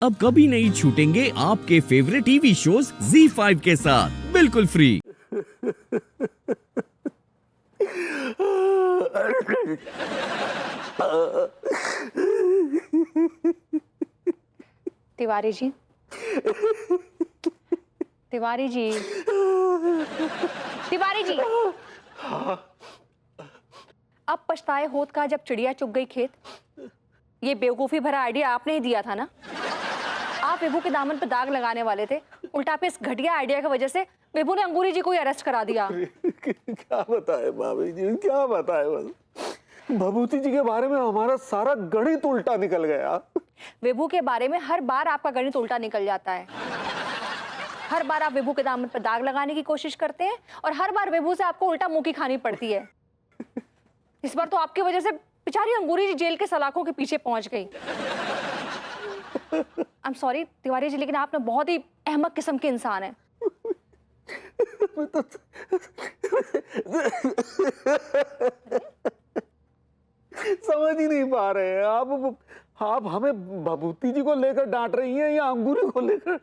अब कभी नहीं छूटेंगे आपके फेवरेट टीवी शोज ZEE5 के साथ बिल्कुल फ्री। तिवारी जी, तिवारी जी, तिवारी जी। अब पछताए होत का जब चिड़िया चुग गई खेत। ये बेवकूफी भरा आइडिया आपने ही दिया था ना। आप विभू के दामन पर दाग लगाने वाले थे, उल्टा पे इस घटिया आइडिया की वजह से विभू ने अंगूरी जी को ही अरेस्ट करा दिया। क्या बताए भाभी जी, क्या बताए। बस भभूति जी के बारे में हमारा सारा गणित उल्टा निकल गया। विभू के बारे में हर बार आपका गणित उल्टा निकल जाता है। हर बार आप विभू के दामन पर दाग लगाने की कोशिश करते हैं और हर बार विभू से आपको उल्टा मुंह की खानी पड़ती है। इस बार तो आपकी वजह से बेचारी अंगूरी जी जेल के सलाखों के पीछे पहुंच गई। I am sorry Tiwari ji, लेकिन आप ना बहुत ही अहमक किस्म के इंसान हैं। समझ ही नहीं पा रहे हैं आप हमें भभूति जी को लेकर डांट रही हैं या अंगूरी को लेकर?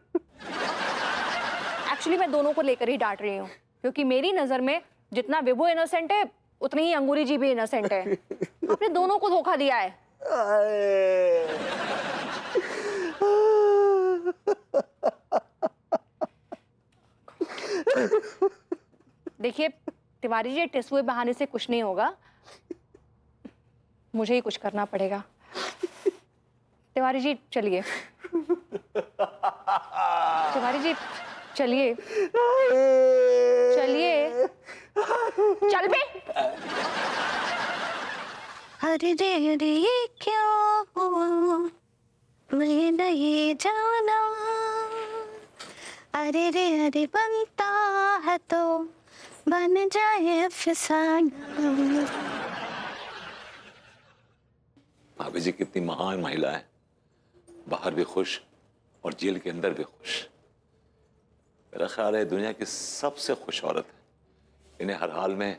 एक्चुअली मैं दोनों को लेकर ही डांट रही हूँ, क्योंकि मेरी नजर में जितना विभू इनोसेंट है उतनी ही अंगूरी जी भी इनोसेंट है। आपने दोनों को धोखा दिया है। देखिए तिवारी जी, टिसुए बहाने से कुछ नहीं होगा, मुझे ही कुछ करना पड़ेगा। तिवारी जी चलिए, तिवारी जी चलिए, चलिए, चल बे। अरे रे रे ये क्या हुआ, मैं नहीं जाना। अरे रे अरे बनता है तो बन जाए अफसाना। भाभी जी कितनी महान महिला है, बाहर भी खुश और जेल के अंदर भी खुश। मेरा ख्याल है दुनिया की सबसे खुश औरत है। इन्हें हर हाल में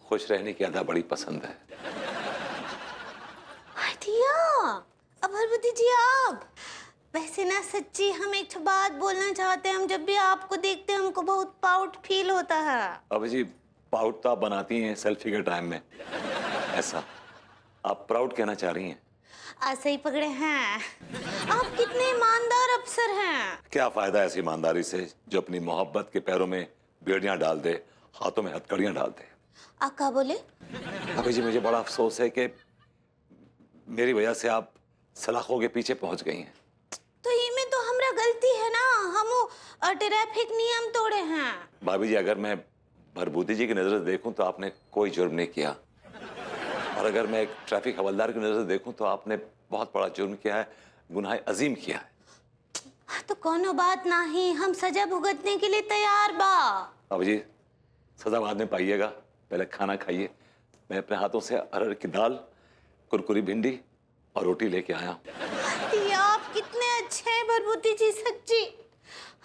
खुश रहने की अदा बड़ी पसंद है। अब हरवती जी आप वैसे ना सच्ची हम एक बात बोलना चाहते हैं। हम जब भी आपको देखते हैं हमको बहुत प्राउड फील होता है। भाभी जी प्राउड तो आप बनाती हैं सेल्फी के टाइम में, ऐसा आप प्राउड कहना चाह रही हैं? ऐसे ही पकड़े हैं। आप कितने ईमानदार अफसर हैं। क्या फायदा ऐसी ईमानदारी से जो अपनी मोहब्बत के पैरों में बेड़ियां डाल दे, हाथों में हथकड़ियां डाल दे। आप क्या बोले? भाभी जी मुझे बड़ा अफसोस है कि मेरी वजह से आप सलाखों के पीछे पहुंच गई हैं। तो ये में तो हमरा गलती है ना, हम ट्रैफिक नियम तोड़े हैं। भाभी जी अगर मैं भरभूति जी की नजर से देखूं तो आपने कोई जुर्म नहीं किया, और अगर मैं एक ट्रैफिक हवलदार की नजर से देखूं तो आपने बहुत बड़ा जुर्म किया है, गुनाह अजीम किया है। तो कोनो बात नहीं, हम सजा भुगतने के लिए तैयार बा। भाभी जी सजा बाद में पाइएगा, पहले खाना खाइए। मैं अपने हाथों से अरहर की दाल, कुरकुरी भिंडी और रोटी लेके आया हूं। ये आप कितने अच्छे हैं भरभूति जी, सच्ची।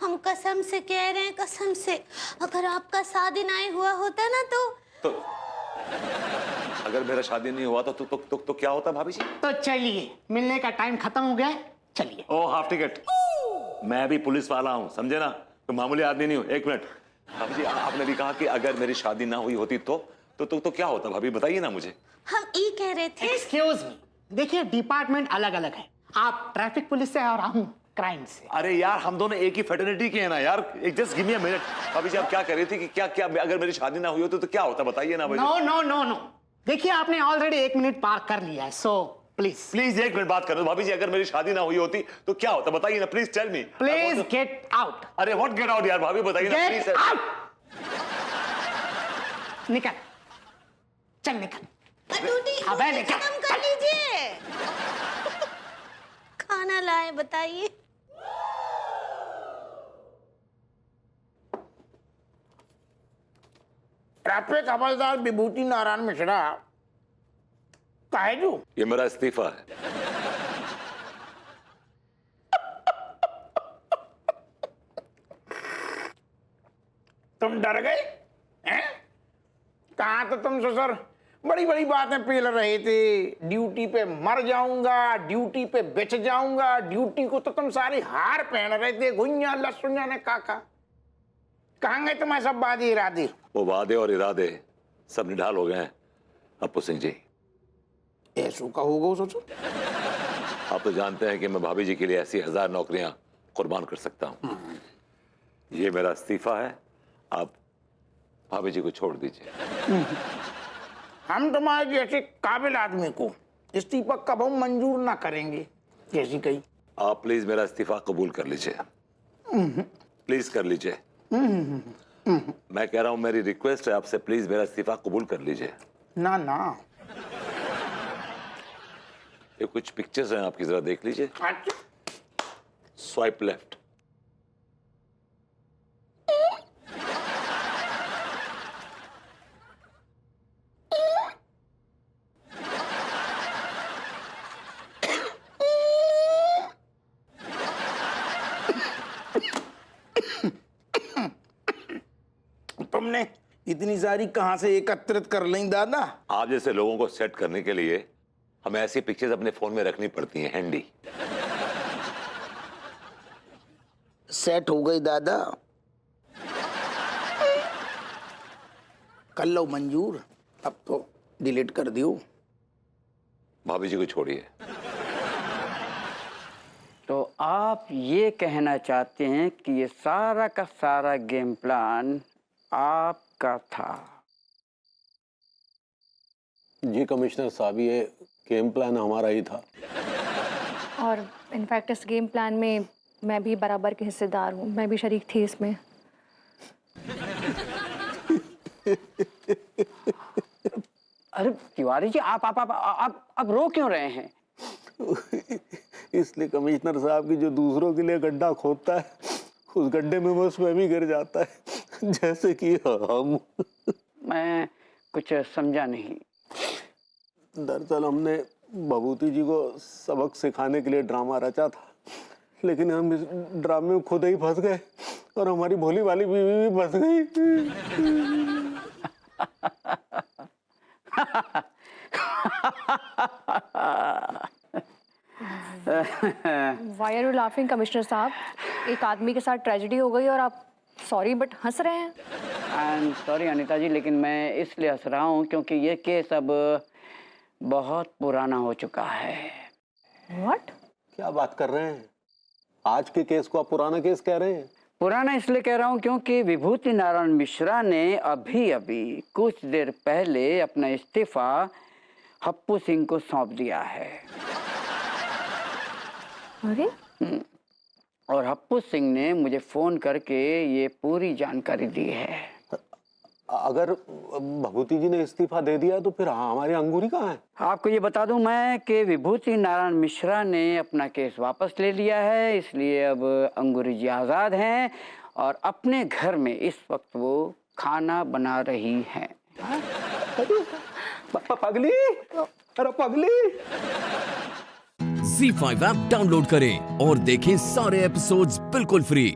हम कसम से कह रहे हैं, कसम से, अगर आपका शादी नहीं हुआ होता ना तो अगर मेरा शादी नहीं हुआ तो क्या होता भाभी जी? तो चलिए, मिलने का टाइम खत्म हो गया है, चलिए। ओ हाफ टिकट। मैं भी पुलिस वाला हूँ, समझे ना, तो मामूली आदमी नहीं हूँ। एक मिनट भाभी जी, आपने भी कहा कि अगर मेरी शादी ना हुई होती तो क्या होता? भाभी बताइए ना मुझे। हम ये कह रहे थे। एक्सक्यूज मी, देखिए डिपार्टमेंट अलग अलग है। आप ट्रैफिक पुलिस से और हम क्राइम से। अरे यार हम दोनों एक ही फेटर्निटी के हैं ना यार। एक just give me a minute. भाभी जी आप क्या कह रही थी कि क्या अगर मेरी शादी ना हुई होती तो क्या होता, बताइए ना। नो नो नो नो, देखिए आपने ऑलरेडी 1 मिनट पार कर लिया है, सो प्लीज 1 मिनट बात करो। भाभी जी अगर मेरी शादी ना हुई होती तो क्या होता, बताइए ना please tell me. Please get out. अरे व्हाट गेट आउट यार, भाभी बताइए ना प्लीज। गेट आउट, निकल, चल निकल। अबे निकल, खत्म कर लीजिए। खाना लाए बताइए। ट्रैफिक हवलदार विभूति नारायण मिश्रा काहे जो? ये मेरा इस्तीफा है। तुम डर गए हैं? कहा तो तुम ससुर बड़ी बड़ी बातें पेल रहे थे, ड्यूटी पे मर जाऊंगा, ड्यूटी पे बेच जाऊंगा, ड्यूटी को तो तुम सारी हार पहन रहे थे, गुइया लसुइया ने काका। कहाँ गए तुम्हारे सब वादे इरादे? वो वादे और इरादे सब निढाल हो गए हैं अप्पू सिंह जी। ऐसो का होगा सोचो। आप तो जानते हैं कि मैं भाभी जी के लिए ऐसी 1000 नौकरियां कुर्बान कर सकता हूं। ये मेरा इस्तीफा है, आप भाभी जी को छोड़ दीजिए। हम तुम्हारे जैसे काबिल आदमी को इस्तीफा कभी मंजूर ना करेंगे। जैसी कही आप प्लीज मेरा इस्तीफा कबूल कर लीजिए, प्लीज कर लीजिए। मैं कह रहा हूं, मेरी रिक्वेस्ट है आपसे, प्लीज मेरा इस्तीफा कबूल कर लीजिए। ना ना। ये कुछ पिक्चर्स हैं आपकी, जरा देख लीजिए। अच्छा, स्वाइप लेफ्ट। तुमने इतनी सारी कहां से एकत्रित कर ली दादा? आप जैसे लोगों को सेट करने के लिए हमें ऐसी पिक्चर्स अपने फोन में रखनी पड़ती हैं, हैंडी। सेट हो गई दादा, कर लो मंजूर। अब तो डिलीट कर दियो। भाभी जी को छोड़िए। तो आप ये कहना चाहते हैं कि ये सारा का सारा गेम प्लान आपका था? जी कमिश्नर साहब, ये गेम प्लान हमारा ही था। और इनफैक्ट इस गेम प्लान में मैं भी बराबर की हिस्सेदार हूँ, मैं भी शरीक थी इसमें। अरे तिवारी जी, आप रो क्यों रहे हैं? इसलिए कमिश्नर साहब की जो दूसरों के लिए गड्ढा खोदता है, उस गड्ढे में वो स्वयं ही गिर जाता है, जैसे कि हम। मैं कुछ समझा नहीं। दरअसल हमने भभूति जी को सबक सिखाने के लिए ड्रामा रचा था, लेकिन हम इस ड्रामे में खुद ही फंस गए और हमारी भोली वाली बीवी भी फंस गई। Why are you laughing, commissioner साहब? एक आदमी के साथ ट्रेजेडी हो गई और आप सॉरी बट हंस रहे हैं। आई एम सॉरी अनीता जी, लेकिन मैं इसलिए हंस रहा हूँ क्योंकि ये केस अब बहुत पुराना हो चुका है। What? क्या बात कर रहे हैं? आज के केस को आप पुराना केस कह रहे हैं? पुराना इसलिए कह रहा हूँ क्योंकि विभूति नारायण मिश्रा ने अभी अभी कुछ देर पहले अपना इस्तीफा हप्पू सिंह को सौंप दिया है। अरे और हप्पू सिंह ने मुझे फोन करके ये पूरी जानकारी दी है। अगर भभूति जी ने इस्तीफा दे दिया तो फिर हमारी अंगूरी कहाँ है? आपको ये बता दूं मैं कि विभूति नारायण मिश्रा ने अपना केस वापस ले लिया है, इसलिए अब अंगूरी जी आज़ाद हैं और अपने घर में इस वक्त वो खाना बना रही हैं। पगली, अरे पगली। Z5 ऐप डाउनलोड करें और देखें सारे एपिसोड्स बिल्कुल फ्री।